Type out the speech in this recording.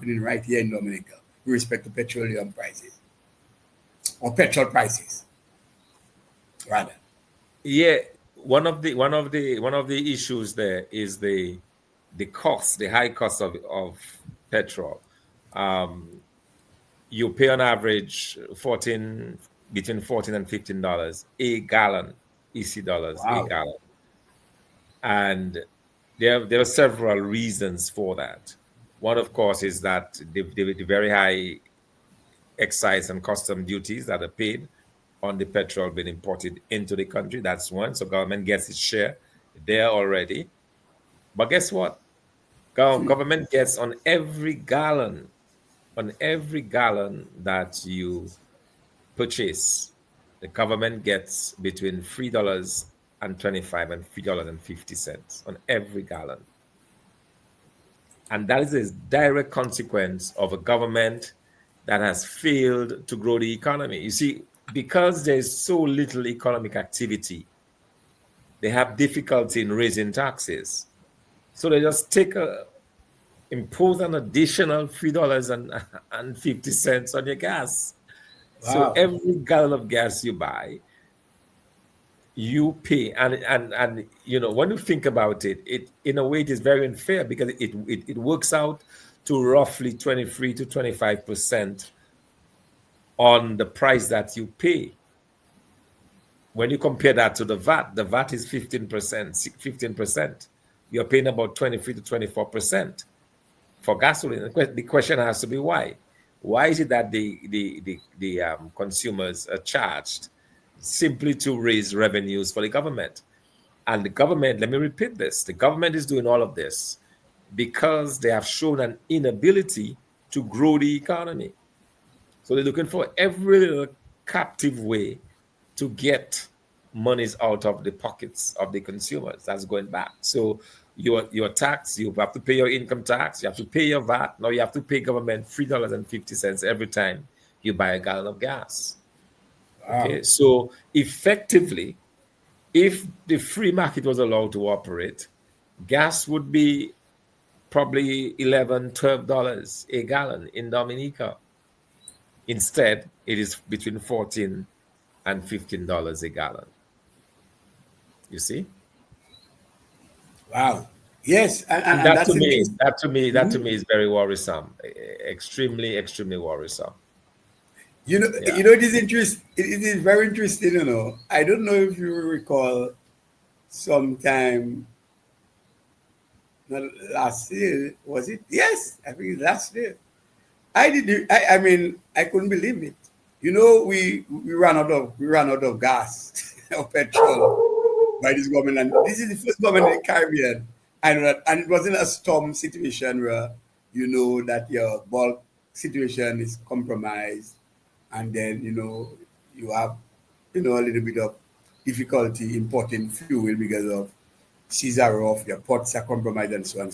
happening right here in Dominica with respect to petroleum prices or petrol prices, rather. Yeah, one of the issues there is the cost, the high cost of petrol. Um, you pay on average 14 between 14 and $15 a gallon, EC dollars a Wow. gallon. And there are several reasons for that. One, of course, is that the very high excise and custom duties that are paid on the petrol being imported into the country. That's one. So government gets its share there already. But guess what? Government gets on every gallon that you purchase, the government gets between $3.25 and $3.50 on every gallon. And that is a direct consequence of a government that has failed to grow the economy. You see, because there's so little economic activity, they have difficulty in raising taxes. So they just impose an additional $3.50 on your gas. So Wow. every gallon of gas you buy, you pay. And when you think about it, in a way it is very unfair because it works out to roughly 23 to 25% on the price that you pay. When you compare that to the VAT is 15%, 15%. You're paying about 23 to 24% for gasoline. The question has to be why? Why is it that the consumers are charged simply to raise revenues for the government? And the government, let me repeat this, the government is doing all of this because they have shown an inability to grow the economy. So they're looking for every little captive way to get monies out of the pockets of the consumers. That's going back. So your tax, you have to pay your income tax, you have to pay your VAT. Now you have to pay government $3.50 every time you buy a gallon of gas. Wow. Okay, so effectively, if the free market was allowed to operate, gas would be probably $11, $12 a gallon in Dominica. Instead, it is between 14 and $15 a gallon. You see? Wow. Yes, And and that that's to me, interesting. is very worrisome. Extremely, extremely worrisome. Yeah. It is it is very interesting, I don't know if you recall sometime, not last year, was it? Yes, I think it's last year. I mean, I couldn't believe it. We ran out of gas or petrol by this government, and this is the first government in the Caribbean. I know that, and it wasn't a storm situation where you know that your bulk situation is compromised, and then you have a little bit of difficulty importing fuel because of seas are off, your ports are compromised, and so on.